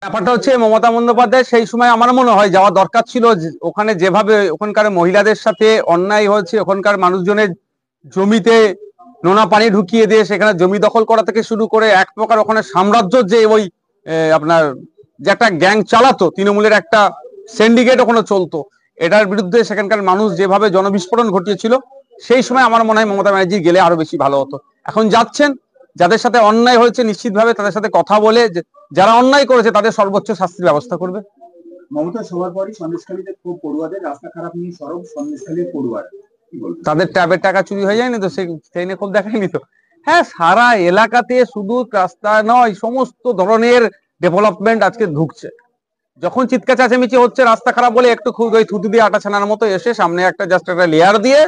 ব্যাপারটা হচ্ছে মমতা বন্দ্যোপাধ্যায় সেই সময় আমার মনে হয় যাওয়া দরকার ছিল। ওখানে যেভাবে ওখানকার মহিলাদের সাথে অন্যায় হয়েছে, ওখানকার মানুষজনের জমিতে নোনা পানি ঢুকিয়ে দিয়ে সেখানে জমি দখল করা থেকে শুরু করে এক প্রকার ওখানে সাম্রাজ্য যে ওই আপনার যে একটা গ্যাং চালাতো, তৃণমূলের একটা সিন্ডিকেট ওখানে চলতো, এটার বিরুদ্ধে সেখানকার মানুষ যেভাবে জনবিস্ফোরণ ঘটিয়েছিল, সেই সময় আমার মনে হয় মমতা ব্যানার্জি গেলে আরো বেশি ভালো হতো। এখন যাচ্ছেন, যাদের সাথে অন্যায় হয়েছে নিশ্চিতভাবে তাদের সাথে কথা বলে যারা অন্যায় করেছে তাদের সর্বোচ্চ শাস্তির ব্যবস্থা করবে। মমতা সবার পরই সন্দেশখালীতে খুব পড়ুয়াদের রাস্তা খারাপ নিয়ে সরব সন্দেশখালীর পড়ুয়ার, তাদের ট্যাবের টাকা চুরি হয়ে যায়নি তো, সেই নিয়ে খুব দেখায়নি তো। হ্যাঁ, সারা এলাকাতে শুধু রাস্তা নয়, সমস্ত ধরনের ডেভেলপমেন্ট আজকে ঢুকছে। যখন চিৎকার চেঁচামেচি হচ্ছে রাস্তা খারাপ বলে, একটু খুব ওই থুতু দিয়ে আটা ছানার মতো এসে সামনে একটা জাস্ট একটা লেয়ার দিয়ে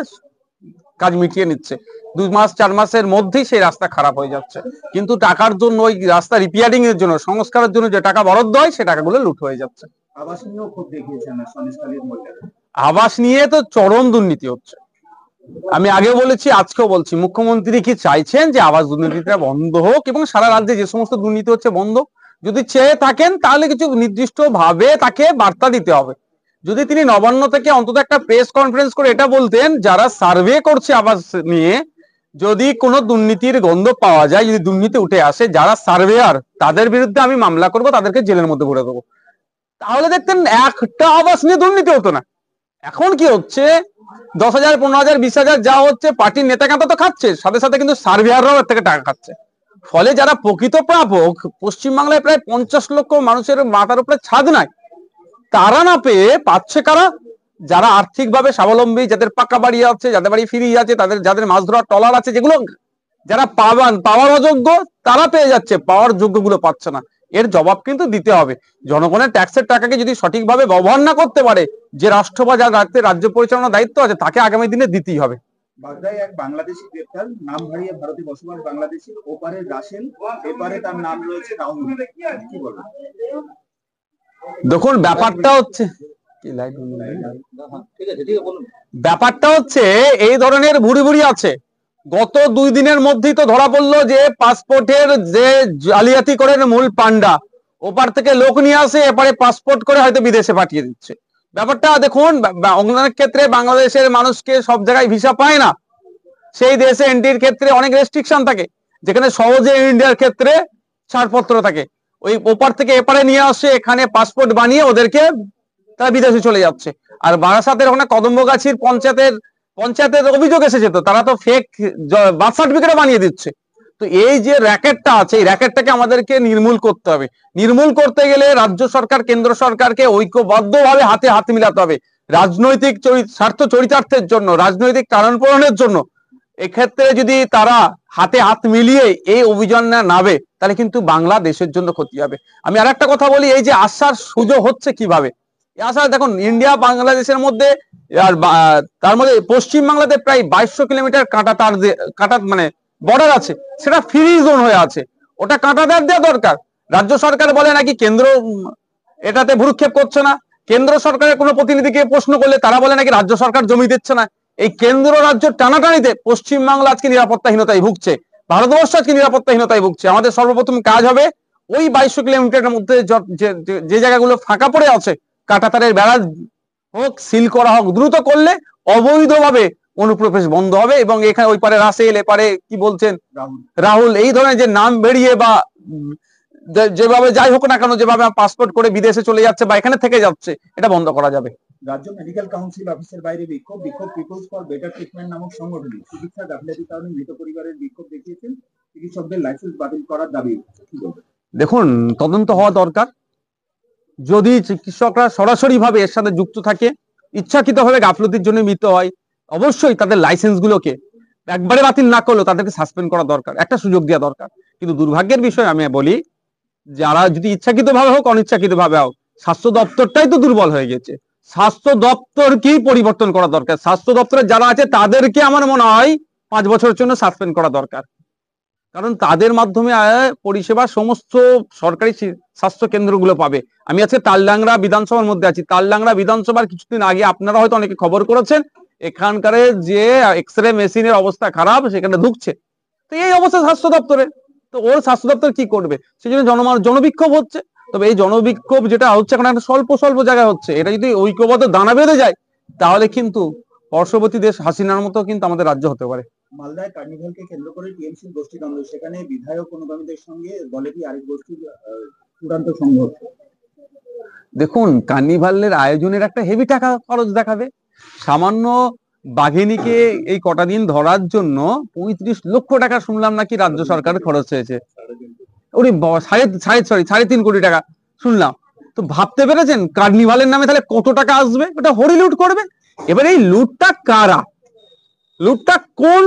কাজ মিটিয়ে নিচ্ছে। 2 মাস 4 মাসের মধ্যেই সেই রাস্তা খারাপ হয়ে যাচ্ছে, কিন্তু টাকার জন্য ওই রাস্তা রিপেয়ারিং এর জন্য, সংস্কারের জন্য যে টাকা বরাদ্দ হয় সে টাকাগুলো লুট হয়ে যাচ্ছে। আবাস নিয়েও খুব দেখিয়েছেন না সন্দেশখালীর মহিলারা। আবাস নিয়ে তো চরম দুর্নীতি হচ্ছে। আমি আগেও বলেছি, আজকেও বলছি, মুখ্যমন্ত্রী কি চাইছেন যে আবাস দুর্নীতিটা বন্ধ হোক এবং সারা রাজ্যে যে সমস্ত দুর্নীতি হচ্ছে বন্ধ? যদি চেয়ে থাকেন তাহলে কিছু নির্দিষ্ট ভাবে তাকে বার্তা দিতে হবে। যদি তিনি নবান্ন থেকে অন্তত একটা প্রেস কনফারেন্স করে এটা বলতেন, যারা সার্ভে করছে আবাস নিয়ে, যদি কোনো দুর্নীতির গন্ধ পাওয়া যায়, যদি দুর্নীতি উঠে আসে, যারা সার্ভেয়ার তাদের বিরুদ্ধে আমি মামলা করব, তাদেরকে জেলের মধ্যে ভরে দেবো, তাহলে দেখতেন একটা আবাস নিয়ে দুর্নীতি হতো না। এখন কি হচ্ছে, 10,000 15,000 20,000 যা হচ্ছে, পার্টির নেতা কাঁটা তো খাচ্ছে, সাথে সাথে কিন্তু সার্ভেয়াররাও এর থেকে টাকা খাচ্ছে। ফলে যারা প্রকৃত প্রাপক, পশ্চিমবাংলায় প্রায় 50 লক্ষ মানুষের মাথার উপরে ছাদ নাই, তারা না পেয়ে পাচ্ছে কারা? যারা আর্থিকভাবে স্বাবলম্বী, যাদের পাকা বাড়ি আছে, যাদের বাড়ি ফিরিয়ে আছে, তাদের যাদের মাছ ধরার ট্রলার আছে, যেগুলো যারা পাওয়ার অযোগ্য তারা পেয়ে যাচ্ছে, পাওয়ার যোগ্যগুলো পাচ্ছে না। এর জবাব কিন্তু দিতে হবে। জনগণের ট্যাক্সের টাকাকে যদি সঠিকভাবে ব্যবহার না করতে পারে, যে রাষ্ট্র বা যার রাজ্য পরিচালনার দায়িত্ব আছে, তাকে আগামী দিনে দিতেই হবে। বাগদায় এক বাংলাদেশি গ্রেপ্তার, নাম হারিয়ে ভারতে বসবাস বাংলাদেশি, ওপারে রাসেল, এপারে তার নাম রয়েছে রাহুল, কি বলবেন? দেখুন, ব্যাপারটা হচ্ছে এই ধরনের ভুড়ি ভুড়ি আছে। গত 2 দিনের মধ্যেই তো ধরা পড়লো যে পাসপোর্টের যে জালিয়াতি করে মূল পান্ডা, ওপার থেকে লোক নিয়ে আসে, এপারে পাসপোর্ট করে হয়তো বিদেশে পাঠিয়ে দিচ্ছে। ব্যাপারটা দেখুন, অনেক ক্ষেত্রে বাংলাদেশের মানুষকে সব জায়গায় ভিসা পায় না, সেই দেশে এন্ট্রির ক্ষেত্রে অনেক রেস্ট্রিকশন থাকে, যেখানে সহজে ইন্ডিয়ার ক্ষেত্রে ছাড়পত্র থাকে। ওই ওপার থেকে এপারে নিয়ে আসে, এখানে পাসপোর্ট বানিয়ে ওদেরকে তারা বিদেশে চলে যাচ্ছে। আর বারাসাতের ওখানে কদম্বগাছির পঞ্চায়েতের অভিযোগ এসেছে, তো তারা তো ফেক বার্থ সার্টিফিকেট বানিয়ে দিচ্ছে। তো এই যে র্যাকেটটা আছে, এই র্যাকেটটাকে আমাদেরকে নির্মূল করতে হবে। নির্মূল করতে গেলে রাজ্য সরকার কেন্দ্র সরকারকে ঐক্যবদ্ধভাবে হাতে হাত মিলাতে হবে, রাজনৈতিক স্বার্থ চরিতার্থের জন্য, রাজনৈতিক কারণ পূরণের জন্য। এক্ষেত্রে যদি তারা হাতে হাত মিলিয়ে এই অভিযান না নামে, তাহলে কিন্তু বাংলাদেশের জন্য ক্ষতি হবে। আমি আর একটা কথা বলি, এই যে আসার সুযোগ হচ্ছে কিভাবে, আসার দেখুন, ইন্ডিয়া বাংলাদেশের মধ্যে আর তার মধ্যে পশ্চিম বাংলাতে প্রায় 2200 কিলোমিটার কাঁটা মানে বর্ডার আছে, সেটা ফ্রি জোন হয়ে আছে। ওটা কাঁটাতার দেওয়া দরকার। রাজ্য সরকার বলে নাকি কেন্দ্র এটাতে ভ্রুক্ষেপ করছে না, কেন্দ্র সরকারের কোনো প্রতিনিধিকে প্রশ্ন করলে তারা বলে নাকি রাজ্য সরকার জমি দিচ্ছে না। এই কেন্দ্র রাজ্য টানাটানিতে পশ্চিমবাংলা আজকে নিরাপত্তাহীনতায় ভুগছে, ভারতবর্ষ আজকে নিরাপত্তাহীনতায় ভুগছে। আমাদের সর্বপ্রথম কাজ হবে ওই 2200 কিলোমিটারের মধ্যে যে জায়গাগুলো ফাঁকা পড়ে আছে, কাঁটাতারের বেড়া হোক, সিল করা হোক, দ্রুত করলে অবৈধভাবে অনুপ্রবেশ বন্ধ হবে। এবং এখানে ওই পারে রাসেল, এপারে কি বলছেন রাহুল, এই ধরনের যে নাম বেরিয়ে বা যেভাবে যাই হোক না কেন, যেভাবে পাসপোর্ট করে বিদেশে চলে যাচ্ছে বা এখানে থেকে যাচ্ছে, এটা বন্ধ করা যাবে। রাজ্য মেডিকেল কাউন্সিল অফিসের বাইরে বিক্ষোভ পিপলস ফর বেটার ট্রিটমেন্ট নামক সংগঠন চিকিৎসা গাফিলতির কারণে মৃত পরিবারের বিক্ষোভ দেখিয়েছেন, চিকিৎসকদের লাইসেন্স বাতিল করার দাবি। দেখুন, তদন্ত হওয়া দরকার। যদি চিকিৎসকরা সরাসরি ভাবে এর সাথে যুক্ত থাকে, ইচ্ছাকৃতভাবে গাফলতির জন্য মৃত হয়, অবশ্যই তাদের লাইসেন্স গুলোকে একবারে বাতিল না করলেও তাদেরকে সাসপেন্ড করা দরকার, একটা সুযোগ দেওয়া দরকার। কিন্তু দুর্ভাগ্যের বিষয় আমি বলি, যারা যদি ইচ্ছাকৃতভাবে হোক অনিচ্ছাকৃতভাবে হোক, স্বাস্থ্য দপ্তরটাই তো দুর্বল হয়ে গেছে। স্বাস্থ্য দপ্তরকেই পরিবর্তন করা দরকার। স্বাস্থ্য দপ্তরে যারা আছে তাদেরকে আমার মনে হয় 5 বছরের জন্য সাসপেন্ড করা দরকার, কারণ তাদের মাধ্যমে পরিষেবা সমস্ত সরকারি স্বাস্থ্য কেন্দ্রগুলো পাবে। আমি আজকে তালডাংরা বিধানসভার মধ্যে আছি। তালডাংরা বিধানসভার কিছুদিন আগে আপনারা হয়তো অনেকে খবর করেছেন, এখানকার যে এক্স রে মেশিনের অবস্থা খারাপ, সেখানে ঢুকছে। তো এই অবস্থা স্বাস্থ্য দপ্তরে, তো ওর স্বাস্থ্য দপ্তর কি করবে? সেই জন্য জনবিক্ষোভ হচ্ছে। তবে এই জনবিক্ষোভ যেটা হচ্ছে এখন একটা স্বল্প স্বল্প জায়গায় হচ্ছে, এটা যদি ঐক্যবদ্ধ দানা বেঁধে যায় তাহলে কিন্তু পার্শ্ববর্তী দেশ হাসিনার মতো কিন্তু আমাদের রাজ্য হতে পারে। মালদায় কার্নিভালকে কেন্দ্র করে টিএমসির গোষ্ঠীদ্বন্দ্ব, সেখানে বিধায়ক অনুগামীদের সঙ্গে দলেরই আরেক গোষ্ঠীর চূড়ান্ত সংঘর্ষ। দেখুন, কার্নিভালের আয়োজনের একটা হেভি টাকা খরচ দেখাবে। সামান্য বাঘিনীকে এই কটা দিন ধরার জন্য 35 লক্ষ টাকা শুনলাম নাকি রাজ্য সরকার খরচ হয়েছে। ওরে বাবা, 3.5 কোটি টাকা শুনলাম। তো ভাবতে পেরেছেন কার্নিভালের নামে তাহলে কত টাকা আসবে? ওটা হরি লুট করবে। এবার এই লুটটা কারা, লুটটা কোন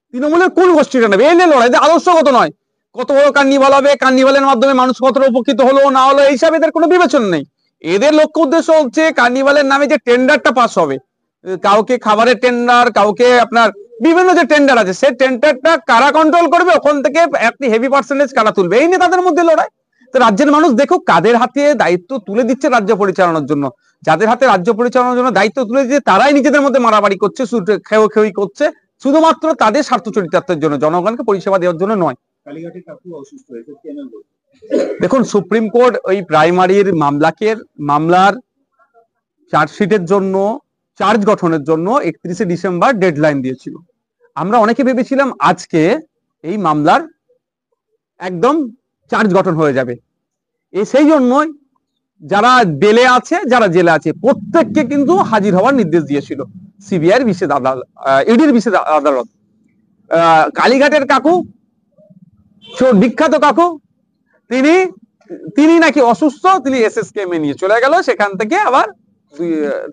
তৃণমূলের কোন গোষ্ঠীটা নেবে? এই নিয়ে লড়াই, আদর্শগত নয়। কত বড় কার্নিভাল হবে, কার্নিভালের মাধ্যমে মানুষ কতটা উপকৃত হলো না হলো এইসব এদের কোনো বিবেচনা নেই। এদের লক্ষ্য উদ্দেশ্য হচ্ছে কার্নিভালের নামে যে টেন্ডারটা পাস হবে, কাউকে খাবারের টেন্ডার, কাউকে আপনার বিভিন্ন যে টেন্ডার আছে, সেই টেন্ডারটা কারা কন্ট্রোল করবে, ওখান থেকে একটি হেভি পার্সেন্টেজ কারা তুলবে, এই নিয়ে তাদের মধ্যে লড়াই। তো রাজ্যের মানুষ দেখুক কাদের হাতে দায়িত্ব তুলে দিচ্ছে রাজ্য পরিচালনার জন্য। যাদের হাতে রাজ্য পরিচালনার জন্য দায়িত্ব তুলে দিচ্ছে তারাই নিজেদের মধ্যে মারামারি করছে, খেই করছে, শুধুমাত্র তাদের স্বার্থ চরিতার্থের জন্য, জনগণকে পরিষেবা দেওয়ার জন্য নয়। কালীঘাটে কাকু অসুস্থ হয়েছে, দেখুন, সুপ্রিম কোর্ট ওই প্রাইমারির মামলার চার্জশিটের জন্য, চার্জ গঠনের জন্য 31শে ডিসেম্বর ডেডলাইন দিয়েছিল। আমরা অনেকে ভেবেছিলাম আজকে এই মামলার একদম চার্জ গঠন হয়ে যাবে। সেই জন্যই যারা বেলে আছে, যারা জেলে আছে, প্রত্যেককে কিন্তু হাজির হওয়ার নির্দেশ দিয়েছিল সিবিআইয়ের বিশেষ আদালত, ইডির বিশেষ আদালত। কালীঘাটের কাকু, বিখ্যাত কাকু, তিনি নাকি অসুস্থ, তিনি এসএসকেএমে নিয়ে চলে গেল, সেখান থেকে আবার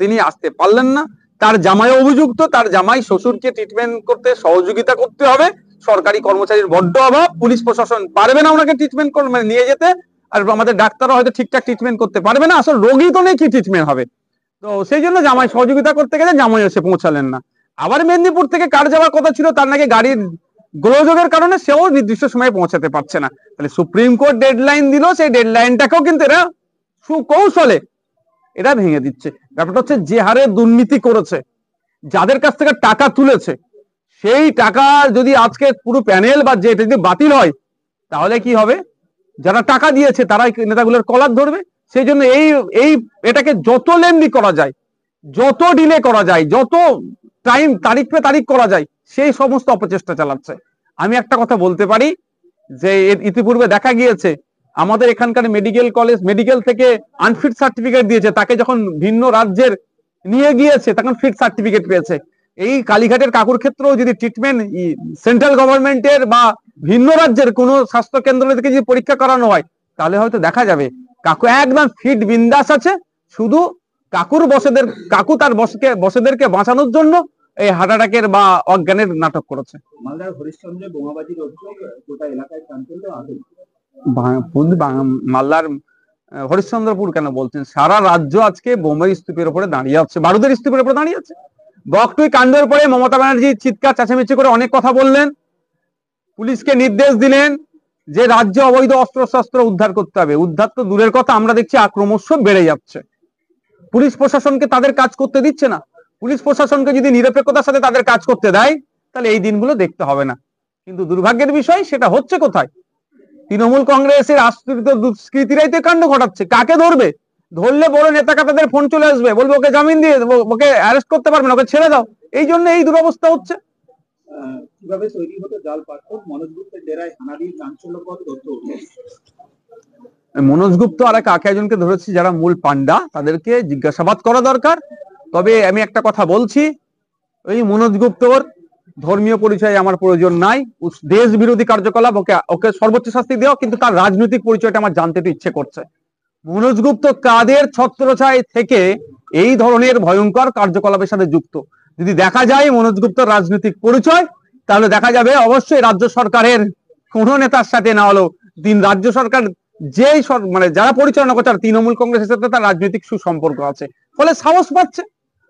তিনি আসতে পারলেন না। তার জামাই অভিযুক্ত, তার জামাই শ্বশুরকে ট্রিটমেন্ট করতে সহযোগিতা করতে হবে, সরকারি কর্মচারীর বড্ড অভাব, পুলিশ প্রশাসন পারবে না ওনাকে ট্রিটমেন্ট মানে নিয়ে যেতে, আর আমাদের ডাক্তাররা হয়তো ঠিকঠাক ট্রিটমেন্ট করতে পারবে না, আসলে রোগী তো নেই, কি ট্রিটমেন্ট হবে? তো সেই জন্য জামাই সহযোগিতা করতে গেলে জামাই এসে পৌঁছালেন না। আবার মেদিনীপুর থেকে কার যাওয়ার কথা ছিল, তার নাকি গাড়ির গোলযোগের কারণে সেও নির্দিষ্ট সময়ে পৌঁছাতে পারছে না। তাহলে সুপ্রিম কোর্ট ডেডলাইন দিল, সেই ডেডলাইনটাকেও কিন্তু এরা সুকৌশলে এরা ভেঙে দিচ্ছে। ব্যাপারটা হচ্ছে যে হারে দুর্নীতি করেছে, যাদের কাছ থেকে টাকা তুলেছে, সেই টাকা যদি আজকে পুরো প্যানেল বা যে যদি বাতিল হয় তাহলে কি হবে? যারা টাকা দিয়েছে তারাই নেতাগুলোর কলার ধরবে। সেই জন্য এটাকে যত লেন্দি করা যায়, যত ডিলে করা যায়, যত তারিখ পে তারিখ করা যায়, সেই সমস্ত অপচেষ্টা চালাচ্ছে। আমি একটা কথা বলতে পারি যে ইতিপূর্বে দেখা গিয়েছে আমাদের এখানকার মেডিকেল থেকে আনফিট সার্টিফিকেট দিয়েছে, তাকে যখন ভিন্ন রাজ্যের নিয়ে গিয়েছে তখন ফিট সার্টিফিকেট পেয়েছে। এই কালীঘাটের কাকুর ক্ষেত্রেও যদি ট্রিটমেন্ট সেন্ট্রাল গভর্নমেন্টের বা ভিন্ন রাজ্যের কোন স্বাস্থ্য কেন্দ্র থেকে যদি পরীক্ষা করানো হয় তাহলে হয়তো দেখা যাবে কাকু একদম ফিট বিন্দাস আছে, শুধু কাকু তার বসেদেরকে বাঁচানোর জন্য এই হার্ট অ্যাটাকের বা অজ্ঞানের নাটক করেছে। মালদার হরিশ্চন্দ্রে বোমাবাজির অভিযোগ, গোটা এলাকায় চাঞ্চল্য, মালদার হরিশ্চন্দ্রপুর কেন বলছেন? সারা রাজ্য আজকে বোমের স্তূপের উপরে দাঁড়িয়ে আছে, বারুদের স্তূপের উপরে দাঁড়িয়ে আছে। বকটুই কাণ্ডের পরে মমতা ব্যানার্জি চিৎকার চেঁচামেচি করে অনেক কথা বললেন, পুলিশকে নির্দেশ দিলেন যে রাজ্যে অবৈধ অস্ত্রশস্ত্র উদ্ধার করতে হবে। উদ্ধার তো দূরের কথা, আমরা দেখছি ক্রমশ বেড়ে যাচ্ছে। পুলিশ প্রশাসনকে তাদের কাজ করতে দিচ্ছে না। পুলিশ প্রশাসনকে যদি নিরপেক্ষতার সাথে তাদের কাজ করতে দেয় তাহলে এই দিনগুলো দেখতে হবে না। কিন্তু দুর্ভাগ্যের বিষয় সেটা হচ্ছে কোথায়? তৃণমূল কংগ্রেসের আশ্রিত দুষ্কৃতীরাই তো কাণ্ড ঘটাচ্ছে। কাকে ধরবে? ধরলে বড় নেতা কাতাদের ফোন চলে আসবে, বলবে ওকে জামিন দিয়ে দেবো, ওকে অ্যারেস্ট করতে পারবে না, ওকে ছেড়ে দাও। এই জন্য এই দুরবস্থা হচ্ছে। কিভাবে তৈরি হতো জাল পাসপোর্ট? মনোজ গুপ্তের ডেরায় হানা দিয়ে চাঞ্চল্যকর তথ্য। মনোজ গুপ্ত আর একজনকে ধরেছি যারা মূল পান্ডা, তাদেরকে জিজ্ঞাসাবাদ করা দরকার। তবে আমি একটা কথা বলছি, ওই মনোজ গুপ্তর ধর্মীয় পরিচয় আমার প্রয়োজন নাই, দেশ বিরোধী কার্যকলাপ, ওকে সর্বোচ্চ শাস্তি দেওয়া, কিন্তু তার রাজনৈতিক পরিচয়টা আমার জানতে একটু ইচ্ছে করছে। মনোজ গুপ্ত কাদের ছত্রছায় থেকে এই ধরনের ভয়ঙ্কর কার্যকলাপের সাথে যুক্ত? যদি দেখা যায় মনোজ গুপ্তর রাজনৈতিক পরিচয়, তাহলে দেখা যাবে অবশ্যই রাজ্য সরকারের কোন নেতার সাথে না হলেও রাজ্য সরকার যেই মানে যারা পরিচালনা করছে তৃণমূল কংগ্রেসের সাথে তার রাজনৈতিক সুসম্পর্ক আছে, ফলে সাহস পাচ্ছে।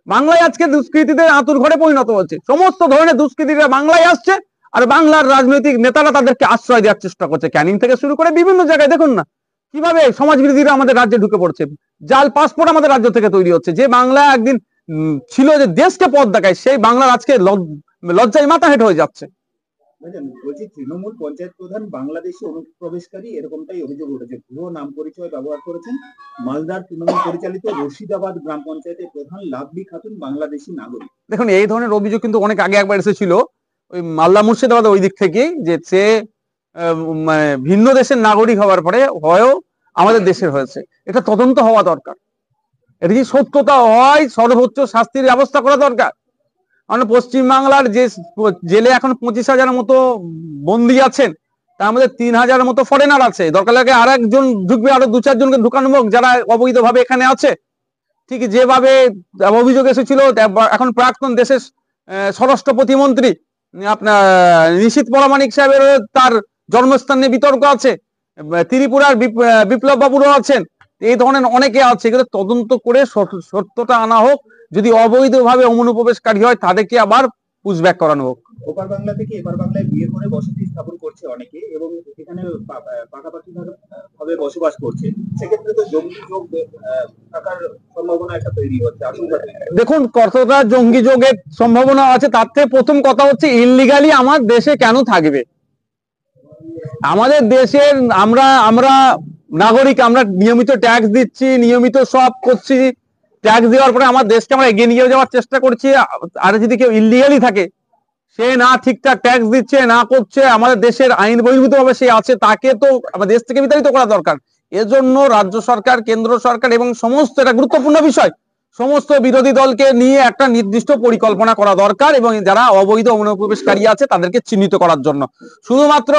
বাংলায় আজকে দুষ্কৃতীদের আতুর ঘরে পরিণত হচ্ছে, সমস্ত ধরনের দুষ্কৃতীরা বাংলায় আসছে, আর বাংলার রাজনৈতিক নেতারা তাদেরকে আশ্রয় দেওয়ার চেষ্টা করছে। ক্যানিং থেকে শুরু করে বিভিন্ন জায়গায় দেখুন না কিভাবে সমাজ বিরোধীরা আমাদের রাজ্যে ঢুকে পড়ছে। জাল পাসপোর্ট আমাদের রাজ্য থেকে তৈরি হচ্ছে। যে বাংলা একদিন ছিল যে দেশকে পথ দেখায়, সেই বাংলার আজকে লজ্জায় মাথা হেঁট হয়ে যাচ্ছে। বুঝলেন, বলছি তৃণমূল পঞ্চায়েত প্রধান বাংলাদেশি অনুপ্রবেশকারী এরকমটাই অভিযোগ উঠেছে। ভুয়ো নাম পরিচয় ব্যবহার করেছেন। মালদার তৃণমূল পরিচালিত রশিদাবাদ গ্রাম পঞ্চায়েতের প্রধান লাভলি খাতুন বাংলাদেশি নাগরিক। দেখুন, এই ধরনের অভিযোগ কিন্তু অনেক আগে একবার এসেছিল ওই মালদা মুর্শিদাবাদ ওই দিক থেকে, যে সে মানে ভিন্ন দেশের নাগরিক হওয়ার পরে হয়েও আমাদের দেশের হয়েছে। এটা তদন্ত হওয়া দরকার। এটা যদি সত্যতা হয় সর্বোচ্চ শাস্তির ব্যবস্থা করা দরকার। কারণ পশ্চিমবাংলার যে জেলে এখন 25,000 মতো বন্দী আছেন, তার মধ্যে 3,000 মতো ফরেনার আছে। দরকার লাগে আর একজন ঢুকবে, আরো 2-4 জনকে ঢুকানো হোক যারা অবৈধভাবে এখানে আছে। ঠিক যেভাবে অভিযোগ এসেছিল এখন প্রাক্তন দেশের স্বরাষ্ট্র প্রতিমন্ত্রী আপনার নিশীথ পরামানিক সাহেবের তার জন্মস্থান নিয়ে বিতর্ক আছে, ত্রিপুরার বিপ্লব বাবুরও আছেন। এই ধরনের অনেকে আছে, কিন্তু তদন্ত করে সত্যটা আনা হোক। যদি অবৈধভাবে অনুপ্রবেশকারী হয় তাদেরকে আবার পুশব্যাক করানো হোক। ওপার বাংলা থেকে এপার বাংলায় বিয়ে করে বসতি স্থাপন করছে অনেকে এবং এখানে পাকাপাকি ভাবে বসবাস করছে। সেক্ষেত্রে তো জঙ্গি যোগ থাকার সম্ভাবনা একটা তৈরি হচ্ছে, আশঙ্কা তৈরি হচ্ছে। দেখুন, কতটা জঙ্গি যোগের সম্ভাবনা আছে তার থেকে প্রথম কথা হচ্ছে ইললিগালি আমার দেশে কেন থাকবে? আমাদের দেশের আমরা আমরা নাগরিক, আমরা নিয়মিত ট্যাক্স দিচ্ছি, নিয়মিত সব করছি। ট্যাক্স দেওয়ার পরে আমার দেশকে আমরা এগিয়ে নিয়ে যাওয়ার চেষ্টা করছি। আর যদি কেউ ইললিগালি থাকে, সে না ঠিকঠাক ট্যাক্স দিচ্ছে, না করছে, আমাদের দেশের আইন বহির্ভূত ভাবে সে আছে, তাকে তো আমাদের দেশ থেকে বিতাড়িত করা দরকার। এজন্য রাজ্য সরকার, কেন্দ্র সরকার এবং সমস্ত, এটা গুরুত্বপূর্ণ বিষয়, সমস্ত বিরোধী দলকে নিয়ে একটা নির্দিষ্ট পরিকল্পনা করা দরকার এবং যারা অবৈধ অনুপ্রবেশকারী আছে তাদেরকে চিহ্নিত করার জন্য। শুধুমাত্র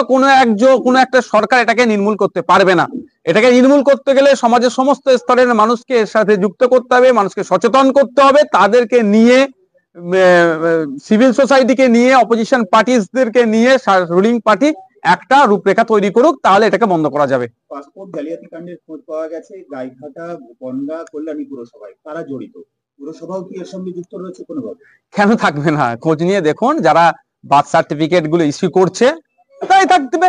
কোনো একটা সরকার এটাকে নির্মূল করতে পারবে না। এটাকে নির্মূল করতে গেলে সমাজের সমস্ত স্তরের মানুষকে এর সাথে যুক্ত করতে হবে, মানুষকে সচেতন করতে হবে, তাদেরকে নিয়ে সিভিল সোসাইটিকে নিয়ে, অপোজিশন পার্টিসদেরকে নিয়ে রুলিং পার্টি একটা রূপরেখা তৈরি করুক, তাহলে এটাকে বন্ধ করা যাবে। পাসপোর্ট জালিয়াতি কাণ্ডের খোঁজ পাওয়া গেছে গাইঘাটা, বনগাঁ, কল্যাণী পুরসভায়। কারা জড়িত? পুরসভাও কি এর সঙ্গে যুক্ত রয়েছে কোনোভাবে? কেন থাকবে না? খোঁজ নিয়ে দেখুন, যারা বার্থ সার্টিফিকেট গুলো ইস্যু করছে তাই থাকবে।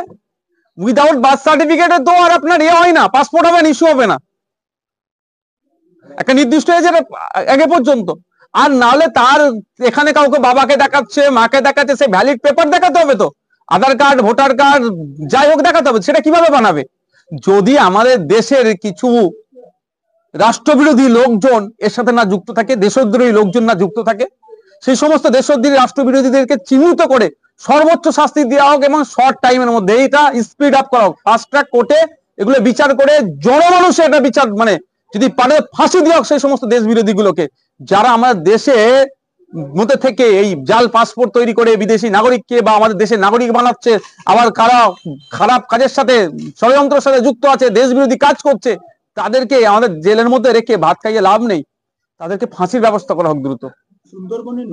উইদাউট বার্থ সার্টিফিকেটে তো আর আপনার হয় না, পাসপোর্ট হবে না, ইস্যু হবে না একটা নির্দিষ্ট এজের আগে পর্যন্ত। আর নাহলে তার এখানে কাউকে বাবাকে দেখাচ্ছে, মাকে দেখাচ্ছে, সে ভ্যালিড পেপার দেখাতে হবে, তো আধার কার্ড, ভোটার কার্ড যাই হোক দেখাতে হবে। সেটা কিভাবে বানাবে? যদি আমাদের দেশের কিছু রাষ্ট্রবিরোধী লোকজন এর সাথে না যুক্ত থাকে, দেশদ্রোহী লোকজন না যুক্ত থাকে, সেই সমস্ত দেশদ্রোহী রাষ্ট্রবিরোধীদেরকে চিহ্নিত করে সর্বোচ্চ শাস্তি দেওয়া হোক এবং শর্ট টাইমের মধ্যে এটা স্পিড আপ করা হোক। ফাস্ট ট্র্যাক কোর্টে এগুলো বিচার করে জনমানুষে এটা বিচার, মানে যদি পারে ফাঁসি দেওয়া হোক সেই সমস্ত দেশ বিরোধী গুলোকে, যারা আমাদের দেশে মধ্যে থেকে এই জাল পাসপোর্ট তৈরি করে বিদেশি নাগরিককে বা আমাদের দেশের নাগরিক বানাচ্ছে, আবার কারা খারাপ কাজের সাথে, ষড়যন্ত্রের সাথে যুক্ত আছে, দেশ বিরোধী কাজ করছে, তাদেরকে আমাদের জেলের মধ্যে রেখে ভাত খাইয়ে লাভ নেই। তাদেরকে ফাঁসির ব্যবস্থা করা হোক দ্রুত। সুন্দরবনের